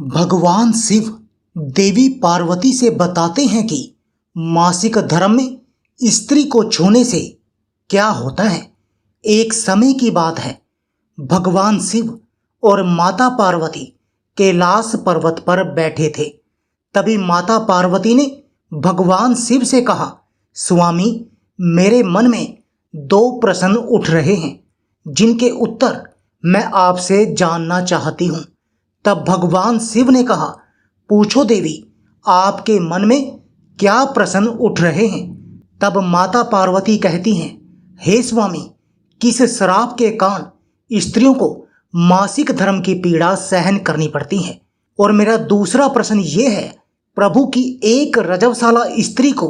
भगवान शिव देवी पार्वती से बताते हैं कि मासिक धर्म में स्त्री को छूने से क्या होता है। एक समय की बात है, भगवान शिव और माता पार्वती कैलाश पर्वत पर बैठे थे। तभी माता पार्वती ने भगवान शिव से कहा, स्वामी, मेरे मन में दो प्रश्न उठ रहे हैं जिनके उत्तर मैं आपसे जानना चाहती हूँ। तब भगवान शिव ने कहा, पूछो देवी, आपके मन में क्या प्रश्न उठ रहे हैं। तब माता पार्वती कहती हैं, हे स्वामी, किस श्राप के कारण स्त्रियों को मासिक धर्म की पीड़ा सहन करनी पड़ती है। और मेरा दूसरा प्रश्न ये है, प्रभु की एक रजवशाला स्त्री को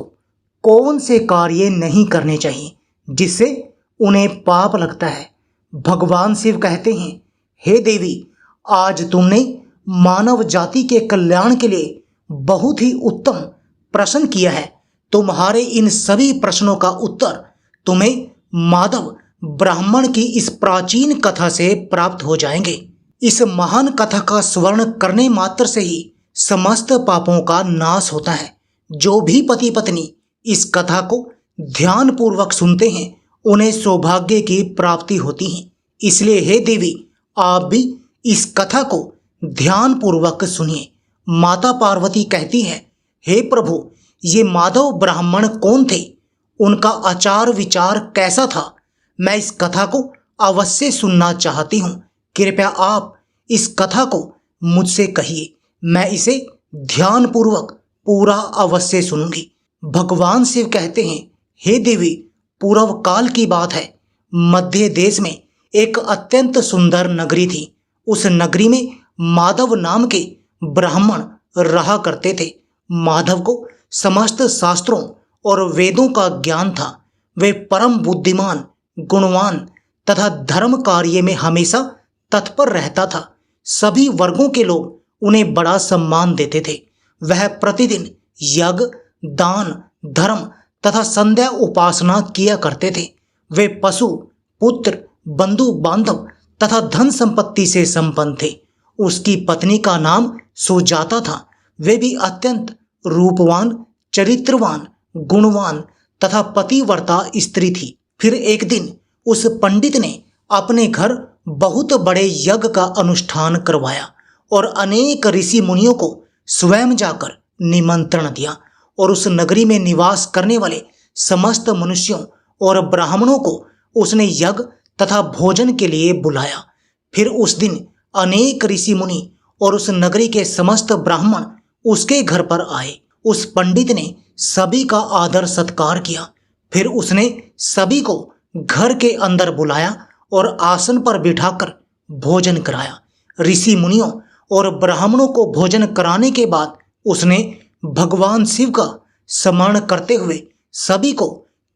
कौन से कार्य नहीं करने चाहिए जिससे उन्हें पाप लगता है। भगवान शिव कहते हैं, हे देवी, आज तुमने मानव जाति के कल्याण के लिए बहुत ही उत्तम प्रश्न किया है। तुम्हारे इन सभी प्रश्नों का उत्तर तुम्हें माधव ब्राह्मण की इस प्राचीन कथा से प्राप्त हो जाएंगे। इस महान कथा का स्मरण करने मात्र से ही समस्त पापों का नाश होता है। जो भी पति पत्नी इस कथा को ध्यान पूर्वक सुनते हैं उन्हें सौभाग्य की प्राप्ति होती है। इसलिए हे देवी, आप भी इस कथा को ध्यान पूर्वक सुनिए। माता पार्वती कहती है, हे प्रभु, ये माधव ब्राह्मण कौन थे, उनका आचार विचार कैसा था, मैं इस कथा को अवश्य सुनना चाहती हूँ। कृपया आप इस कथा को मुझसे कहिए, मैं इसे ध्यान पूर्वक पूरा अवश्य सुनूंगी। भगवान शिव कहते हैं, हे देवी, पूर्व काल की बात है, मध्य देश में एक अत्यंत सुंदर नगरी थी। उस नगरी में माधव नाम के ब्राह्मण रहा करते थे। माधव को समस्त शास्त्रों और वेदों का ज्ञान था। वे परम बुद्धिमान, गुणवान तथा धर्म कार्य में हमेशा तत्पर रहता था। सभी वर्गों के लोग उन्हें बड़ा सम्मान देते थे। वह प्रतिदिन यज्ञ, दान, धर्म तथा संध्या उपासना किया करते थे। वे पशु, पुत्र, बंधु बांधव तथा धन संपत्ति से संपन्न थे। उसकी पत्नी का नाम सुजाता था। वे भी अत्यंत रूपवान, चरित्रवान, गुणवान तथा पतिव्रता स्त्री थी। फिर एक दिन उस पंडित ने अपने घर बहुत बड़े यज्ञ का अनुष्ठान करवाया और अनेक ऋषि मुनियों को स्वयं जाकर निमंत्रण दिया और उस नगरी में निवास करने वाले समस्त मनुष्यों और ब्राह्मणों को उसने यज्ञ तथा भोजन के लिए बुलाया। फिर उस दिन अनेक ऋषि मुनि और उस नगरी के समस्त ब्राह्मण उसके घर पर आए। उस पंडित ने सभी का आदर सत्कार किया। फिर उसने सभी को घर के अंदर बुलाया और आसन पर बिठाकर भोजन कराया। ऋषि मुनियों और ब्राह्मणों को भोजन कराने के बाद उसने भगवान शिव का स्मरण करते हुए सभी को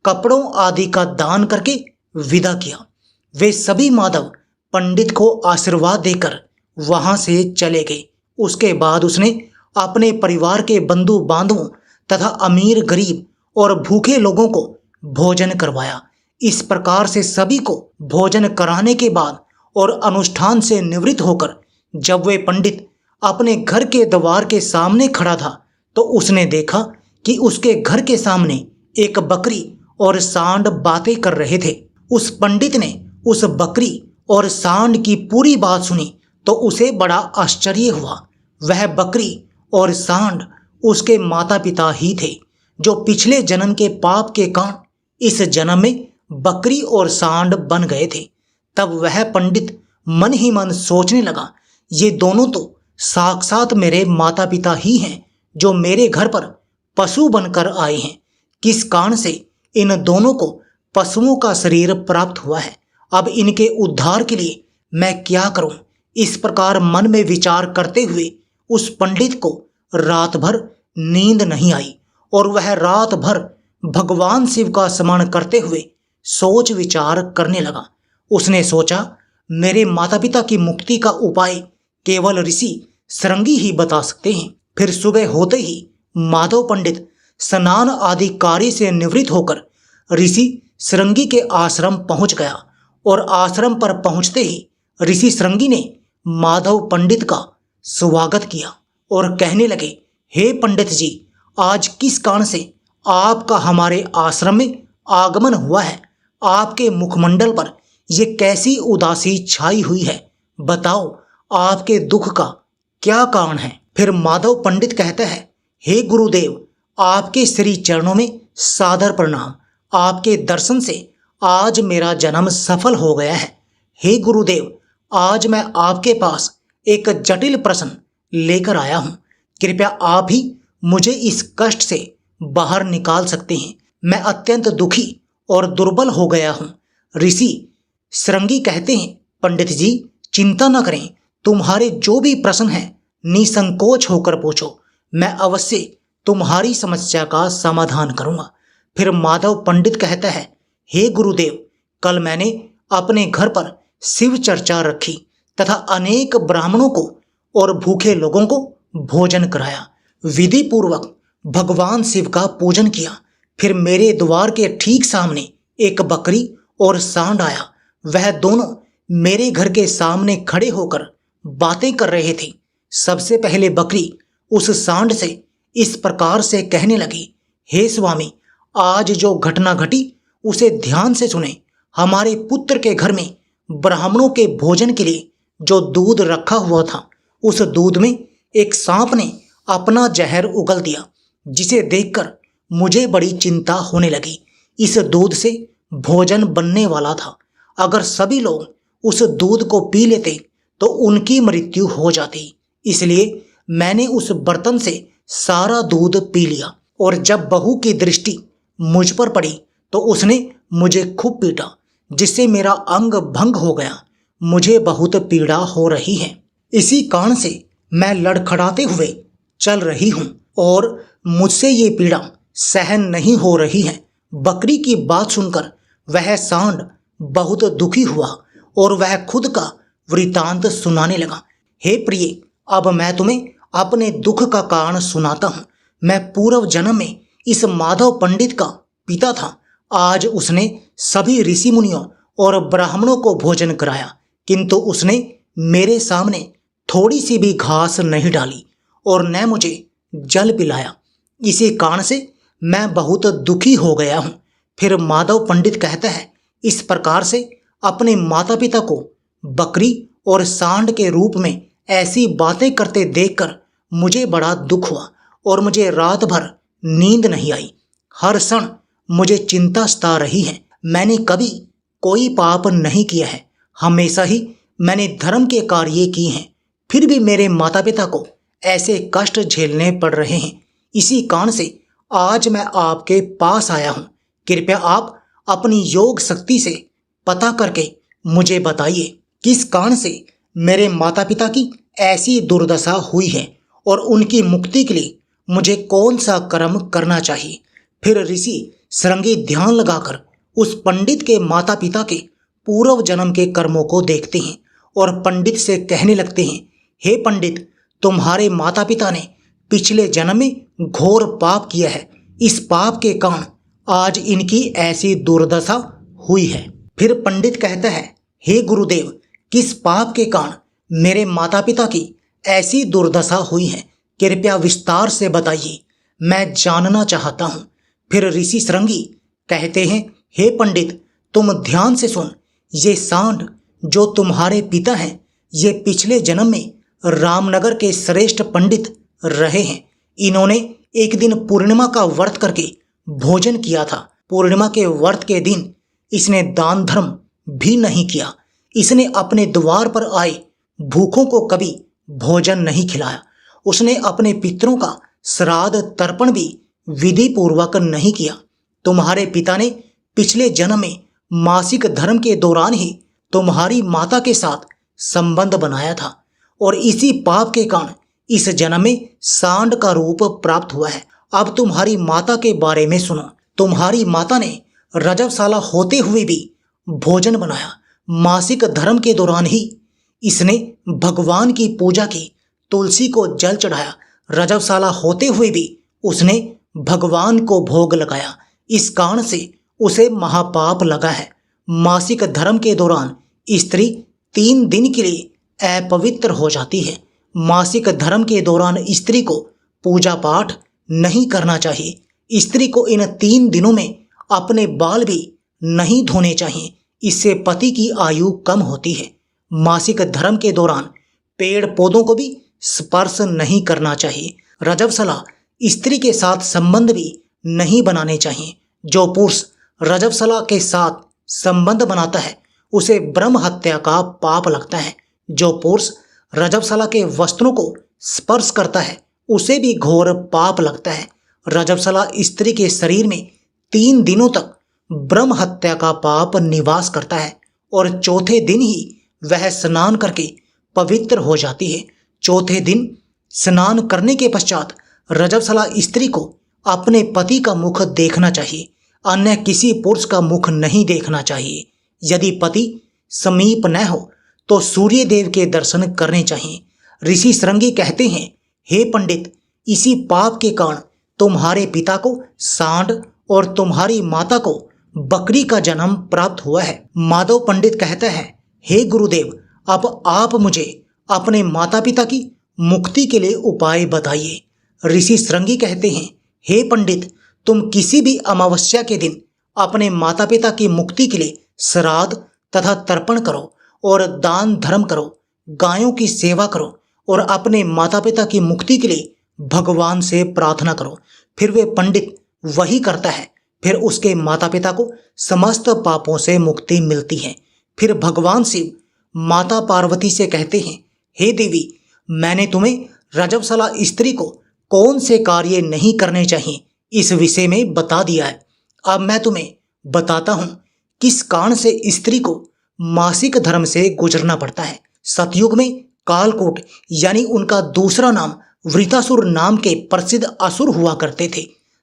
कपड़ों आदि का दान करके विदा किया। वे सभी माधव पंडित को आशीर्वाद देकर वहां से चले गए। उसके बाद उसने अपने परिवार के बंधु बांधवों तथा अमीर, गरीब और भूखे लोगों को भोजन करवाया। इस प्रकार से सभी को भोजन कराने के बाद और अनुष्ठान से निवृत्त होकर जब वे पंडित अपने घर के द्वार के सामने खड़ा था तो उसने देखा कि उसके घर के सामने एक बकरी और सांड बातें कर रहे थे। उस पंडित ने उस बकरी और सांड की पूरी बात सुनी तो उसे बड़ा आश्चर्य हुआ। वह बकरी और सांड उसके माता पिता ही थे जो पिछले जन्म के पाप के कारण इस जन्म में बकरी और सांड बन गए थे। तब वह पंडित मन ही मन सोचने लगा, ये दोनों तो साक्षात मेरे माता पिता ही हैं जो मेरे घर पर पशु बनकर आए हैं। किस कारण से इन दोनों को पशुओं का शरीर प्राप्त हुआ है, अब इनके उद्धार के लिए मैं क्या करूं। इस प्रकार मन में विचार करते हुए उस पंडित को रात भर नींद नहीं आई और वह रात भर भगवान शिव का स्मरण करते हुए सोच विचार करने लगा। उसने सोचा, मेरे माता पिता की मुक्ति का उपाय केवल ऋषि श्रृंगी ही बता सकते हैं। फिर सुबह होते ही माधव पंडित स्नान आदि कार्य से निवृत्त होकर ऋषि श्रृंगी के आश्रम पहुंच गया और आश्रम पर पहुंचते ही ऋषि श्रृंगी ने माधव पंडित का स्वागत किया और कहने लगे, हे पंडित जी, आज किस कारण से आपका हमारे आश्रम में आगमन हुआ है? आपके मुखमंडल पर ये कैसी उदासी छाई हुई है? बताओ, आपके दुख का क्या कारण है? फिर माधव पंडित कहता है, हे गुरुदेव, आपके श्री चरणों में सादर प्रणाम। आपके दर्शन से आज मेरा जन्म सफल हो गया है। हे गुरुदेव, आज मैं आपके पास एक जटिल प्रश्न लेकर आया हूँ। कृपया आप ही मुझे इस कष्ट से बाहर निकाल सकते हैं। मैं अत्यंत दुखी और दुर्बल हो गया हूँ। ऋषि श्रृंगी कहते हैं, पंडित जी, चिंता न करें, तुम्हारे जो भी प्रश्न हैं निसंकोच होकर पूछो, मैं अवश्य तुम्हारी समस्या का समाधान करूंगा। फिर माधव पंडित कहता है, हे गुरुदेव, कल मैंने अपने घर पर शिव चर्चा रखी तथा अनेक ब्राह्मणों को और भूखे लोगों को भोजन कराया। विधि पूर्वक भगवान शिव का पूजन किया। फिर मेरे द्वार के ठीक सामने एक बकरी और सांड आया। वह दोनों मेरे घर के सामने खड़े होकर बातें कर रहे थे। सबसे पहले बकरी उस सांड से इस प्रकार से कहने लगी, हे स्वामी, आज जो घटना घटी उसे ध्यान से सुने। हमारे पुत्र के घर में ब्राह्मणों के भोजन के लिए जो दूध रखा हुआ था, उस दूध में एक सांप ने अपना जहर उगल दिया, जिसे देखकर मुझे बड़ी चिंता होने लगी। इस दूध से भोजन बनने वाला था। अगर सभी लोग उस दूध को पी लेते तो उनकी मृत्यु हो जाती। इसलिए मैंने उस बर्तन से सारा दूध पी लिया और जब बहू की दृष्टि मुझ पर पड़ी तो उसने मुझे खूब पीटा, जिससे मेरा अंग भंग हो गया। मुझे बहुत पीड़ा हो रही है। इसी कारण से मैं लड़खड़ाते हुए चल रही हूँ और मुझसे ये पीड़ा सहन नहीं हो रही है। बकरी की बात सुनकर वह सांड बहुत दुखी हुआ और वह खुद का वृतांत सुनाने लगा। हे प्रिय, अब मैं तुम्हें अपने दुख का कारण सुनाता हूँ। मैं पूर्व जन्म में इस माधव पंडित का पिता था। आज उसने सभी ऋषि मुनियों और ब्राह्मणों को भोजन कराया, किंतु उसने मेरे सामने थोड़ी सी भी घास नहीं डाली और न मुझे जल पिलाया। इसी कारण से मैं बहुत दुखी हो गया हूँ। फिर माधव पंडित कहता है, इस प्रकार से अपने माता पिता को बकरी और सांड के रूप में ऐसी बातें करते देखकर मुझे बड़ा दुख हुआ और मुझे रात भर नींद नहीं आई। हर क्षण मुझे चिंता सता रही है। मैंने कभी कोई पाप नहीं किया है। हमेशा ही मैंने धर्म के कार्य किए हैं। फिर भी मेरे माता पिता को ऐसे कष्ट झेलने पड़ रहे हैं। इसी कारण से आज मैं आपके पास आया हूँ। कृपया आप अपनी योग शक्ति से पता करके मुझे बताइए, किस कारण से मेरे माता पिता की ऐसी दुर्दशा हुई है और उनकी मुक्ति के लिए मुझे कौन सा कर्म करना चाहिए। फिर ऋषि श्रृंगी ध्यान लगाकर उस पंडित के माता पिता के पूर्व जन्म के कर्मों को देखते हैं और पंडित से कहने लगते हैं, हे पंडित, तुम्हारे माता पिता ने पिछले जन्म में घोर पाप किया है। इस पाप के कारण आज इनकी ऐसी दुर्दशा हुई है। फिर पंडित कहता है, हे गुरुदेव, किस पाप के कारण मेरे माता पिता की ऐसी दुर्दशा हुई है? कृपया विस्तार से बताइए, मैं जानना चाहता हूँ। फिर ऋषि श्रृंगी कहते हैं, हे पंडित, तुम ध्यान से सुन। ये सांड जो तुम्हारे पिता हैं, ये पिछले जन्म में रामनगर के श्रेष्ठ पंडित रहे हैं। इन्होंने एक दिन पूर्णिमा का व्रत करके भोजन किया था। पूर्णिमा के व्रत के दिन इसने दान धर्म भी नहीं किया। इसने अपने द्वार पर आए भूखों को कभी भोजन नहीं खिलाया। उसने अपने पितरों का श्राद्ध तर्पण भी विधि पूर्वक नहीं किया। तुम्हारे पिता ने पिछले जन्म में मासिक धर्म के दौरान ही तुम्हारी माता के साथ संबंध बनाया था और इसी पाप के कारण इस जन्म में सांड का रूप प्राप्त हुआ है। अब तुम्हारी माता के बारे में सुनो। तुम्हारी माता ने रजवशाला होते हुए भी भोजन बनाया। मासिक धर्म के दौरान ही इसने भगवान की पूजा की, तुलसी को जल चढ़ाया। रजवशाला होते हुए भी उसने भगवान को भोग लगाया। इस कारण से उसे महापाप लगा है। मासिक धर्म के दौरान स्त्री 3 दिन के लिए अपवित्र हो जाती है। मासिक धर्म के दौरान स्त्री को पूजा पाठ नहीं करना चाहिए। स्त्री को इन 3 दिनों में अपने बाल भी नहीं धोने चाहिए, इससे पति की आयु कम होती है। मासिक धर्म के दौरान पेड़ पौधों को भी स्पर्श नहीं करना चाहिए। रजस्वला स्त्री के साथ संबंध भी नहीं बनाने चाहिए। जो पुरुष रजस्वला के साथ संबंध बनाता है उसे ब्रह्म हत्या का पाप लगता है। जो पुरुष रजस्वला के वस्त्रों को स्पर्श करता है उसे भी घोर पाप लगता है। रजस्वला स्त्री के शरीर में 3 दिनों तक ब्रह्म हत्या का पाप निवास करता है और चौथे दिन ही वह स्नान करके पवित्र हो जाती है। चौथे दिन स्नान करने के पश्चात रजस्वला स्त्री को अपने पति का मुख देखना चाहिए, अन्य किसी पुरुष का मुख नहीं देखना चाहिए। यदि पति समीप न हो तो सूर्य देव के दर्शन करने चाहिए। ऋषि श्रृंगी कहते हैं, हे पंडित, इसी पाप के कारण तुम्हारे पिता को सांड और तुम्हारी माता को बकरी का जन्म प्राप्त हुआ है। माधव पंडित कहता है, हे गुरुदेव, अब आप मुझे अपने माता पिता की मुक्ति के लिए उपाय बताइए। ऋषि श्रृंगी कहते हैं, हे पंडित, तुम किसी भी अमावस्या के दिन अपने माता पिता की मुक्ति के लिए श्राद्ध तथा तर्पण करो और दान धर्म करो, गायों की सेवा करो और अपने माता पिता की मुक्ति के लिए भगवान से प्रार्थना करो। फिर वे पंडित वही करता है, फिर उसके माता पिता को समस्त पापों से मुक्ति मिलती है। फिर भगवान शिव माता पार्वती से कहते हैं, हे देवी, मैंने तुम्हें रजस्वला स्त्री को कौन से कार्य नहीं करने चाहिए इस विषय में बता दिया है। अब मैं तुम्हें बताता हूँ किस कारण से स्त्री को मासिक धर्म से गुजरना पड़ता है। सतयुग में कालकूट यानी उनका दूसरा नाम वृतासुर नाम के प्रसिद्ध असुर हुआ करते थे।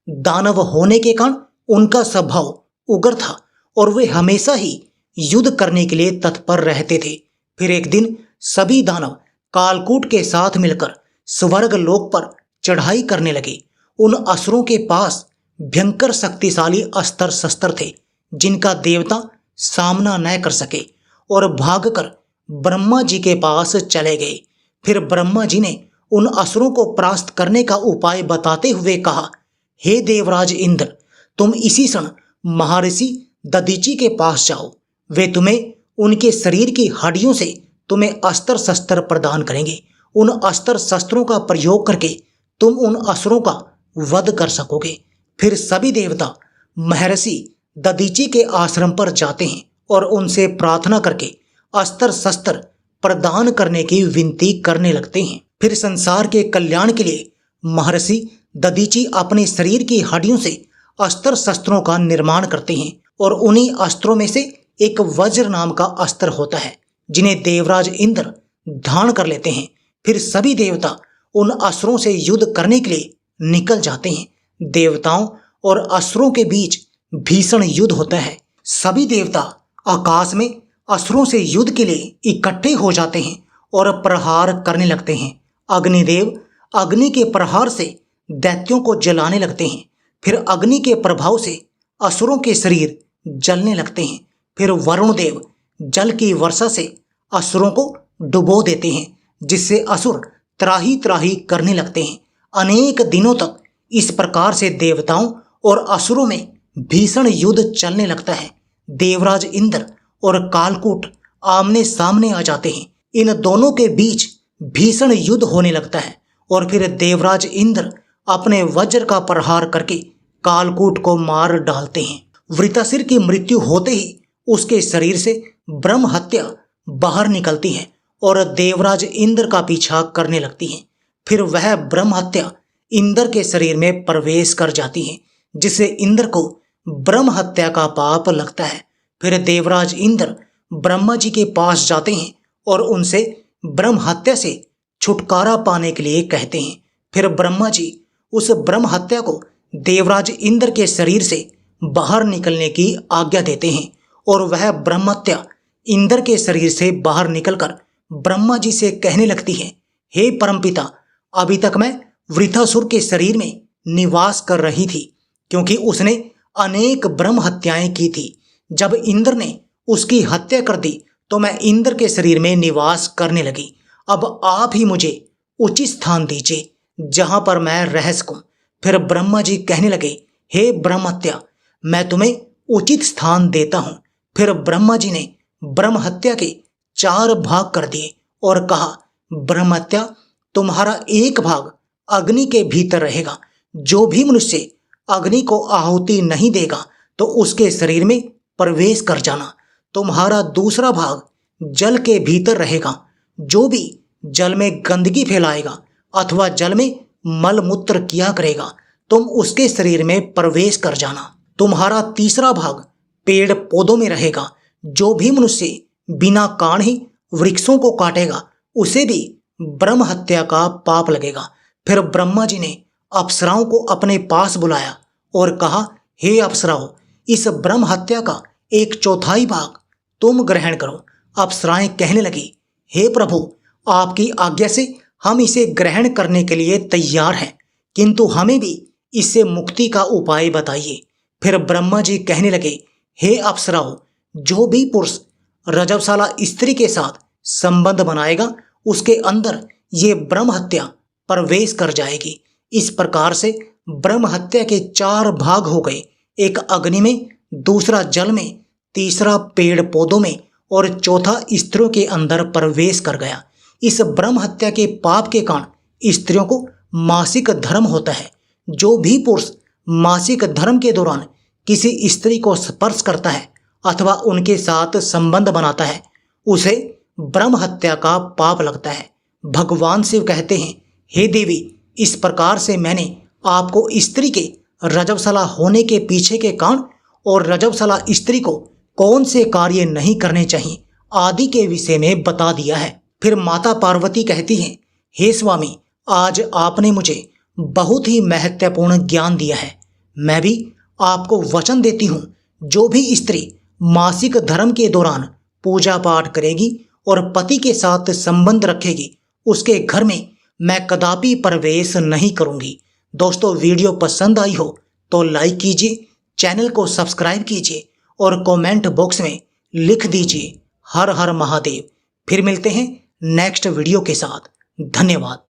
दानव होने के कारण उनका स्वभाव उग्र था और वे हमेशा ही युद्ध करने के लिए तत्पर रहते थे। फिर एक दिन सभी दानव कालकूट के साथ मिलकर स्वर्ग लोक पर चढ़ाई करने लगे। उन असुरों के पास भयंकर शक्तिशाली अस्त्र शस्त्र थे जिनका देवता सामना न कर सके और भागकर ब्रह्मा जी के पास चले गए। फिर ब्रह्मा जी ने उन असुरों को परास्त करने का उपाय बताते हुए कहा, हे देवराज इंद्र, तुम इसी क्षण महर्षि दधीचि के पास जाओ। वे तुम्हें उनके शरीर की हड्डियों से तुम्हें अस्त्र शस्त्र प्रदान करेंगे। उन अस्त्र शस्त्रों का प्रयोग करके तुम उन असुरों का वध कर सकोगे। फिर सभी देवता महर्षि दधीचि के आश्रम पर जाते हैं और उनसे प्रार्थना करके अस्त्र शस्त्र प्रदान करने की विनती करने लगते हैं। फिर संसार के कल्याण के लिए महर्षि दधीचि अपने शरीर की हड्डियों से अस्त्र शस्त्रों का निर्माण करते हैं और उन्हीं अस्त्रों में से एक वज्र नाम का अस्त्र होता है जिन्हें देवराज इंद्र धारण कर लेते हैं। फिर सभी देवता उन असुरों से युद्ध करने के लिए निकल जाते हैं। देवताओं और असुरों के बीच भीषण युद्ध होता है। सभी देवता आकाश में असुरों से युद्ध के लिए इकट्ठे हो जाते हैं और प्रहार करने लगते हैं। अग्निदेव अग्नि के प्रहार से दैत्यों को जलाने लगते हैं। फिर अग्नि के प्रभाव से असुरों के शरीर जलने लगते हैं। फिर वरुण देव जल की वर्षा से असुरों को डुबो देते हैं जिससे असुर त्राही त्राही करने लगते हैं। अनेक दिनों तक इस प्रकार से देवताओं और असुरों में भीषण युद्ध चलने लगता है। देवराज इंद्र और कालकूट आमने सामने आ जाते हैं। इन दोनों के बीच भीषण युद्ध होने लगता है और फिर देवराज इंद्र अपने वज्र का प्रहार करके कालकूट को मार डालते हैं। वृतासुर की मृत्यु होते ही उसके शरीर से ब्रह्म हत्या बाहर निकलती है और देवराज इंद्र का पीछा करने लगती है। फिर वह ब्रह्म हत्या इंद्र के शरीर में प्रवेश कर जाती है जिससे इंद्र को ब्रह्म हत्या का पाप लगता है। फिर देवराज इंद्र ब्रह्मा जी के पास जाते हैं और उनसे ब्रह्म हत्या से छुटकारा पाने के लिए कहते हैं। फिर ब्रह्मा जी उस ब्रह्म हत्या को देवराज इंद्र के शरीर से बाहर निकलने की आज्ञा देते हैं और वह ब्रह्म हत्या इंद्र के शरीर से बाहर निकलकर ब्रह्मा जी से कहने लगती है, हे परमपिता, अभी तक मैं वृतासुर के शरीर में निवास कर रही थी क्योंकि उसने अनेक ब्रह्म हत्याएं की थी। जब इंद्र ने उसकी हत्या कर दी तो मैं इंद्र के शरीर में निवास करने लगी। अब आप ही मुझे उचित स्थान दीजिए जहां पर मैं रह सकूं। फिर ब्रह्मा जी कहने लगे, हे ब्रह्महत्या, मैं तुम्हें उचित स्थान देता हूं। फिर ब्रह्मा जी ने ब्रह्महत्या के 4 भाग कर दिए और कहा, ब्रह्महत्या, तुम्हारा एक भाग अग्नि के भीतर रहेगा। जो भी मनुष्य अग्नि को आहुति नहीं देगा तो उसके शरीर में प्रवेश कर जाना। तुम्हारा दूसरा भाग जल के भीतर रहेगा। जो भी जल में गंदगी फैलाएगा अथवा जल में मल मूत्र किया करेगा, तुम उसके शरीर में प्रवेश कर जाना। तुम्हारा तीसरा भाग पेड़ पौधों में रहेगा। जो भी मनुष्य बिना कारण ही वृक्षों को काटेगा उसे भी ब्रह्म हत्या का पाप लगेगा। फिर ब्रह्मा जी ने अप्सराओं को अपने पास बुलाया और कहा, हे अप्सराओं, इस ब्रह्म हत्या का 1/4 भाग तुम ग्रहण करो। अप्सराएं कहने लगी, हे प्रभु, आपकी आज्ञा से हम इसे ग्रहण करने के लिए तैयार हैं, किंतु हमें भी इससे मुक्ति का उपाय बताइए। फिर ब्रह्मा जी कहने लगे, हे अप्सराओं, जो भी पुरुष रजवशाला स्त्री के साथ संबंध बनाएगा उसके अंदर ये ब्रह्म हत्या प्रवेश कर जाएगी। इस प्रकार से ब्रह्म हत्या के 4 भाग हो गए, एक अग्नि में, दूसरा जल में, तीसरा पेड़ पौधों में और चौथा स्त्रियों के अंदर प्रवेश कर गया। इस ब्रह्म हत्या के पाप के कारण स्त्रियों को मासिक धर्म होता है। जो भी पुरुष मासिक धर्म के दौरान किसी स्त्री को स्पर्श करता है अथवा उनके साथ संबंध बनाता है उसे ब्रह्म हत्या का पाप लगता है। भगवान शिव कहते हैं, हे देवी, इस प्रकार से मैंने आपको स्त्री के रजवशाला होने के पीछे के कारण और रजवशाला स्त्री को कौन से कार्य नहीं करने चाहिए आदि के विषय में बता दिया है। फिर माता पार्वती कहती हैं, हे स्वामी, आज आपने मुझे बहुत ही महत्वपूर्ण ज्ञान दिया है। मैं भी आपको वचन देती हूँ, जो भी स्त्री मासिक धर्म के दौरान पूजा पाठ करेगी और पति के साथ संबंध रखेगी उसके घर में मैं कदापि प्रवेश नहीं करूँगी। दोस्तों, वीडियो पसंद आई हो तो लाइक कीजिए, चैनल को सब्सक्राइब कीजिए और कमेंट बॉक्स में लिख दीजिए हर हर महादेव। फिर मिलते हैं नेक्स्ट वीडियो के साथ। धन्यवाद।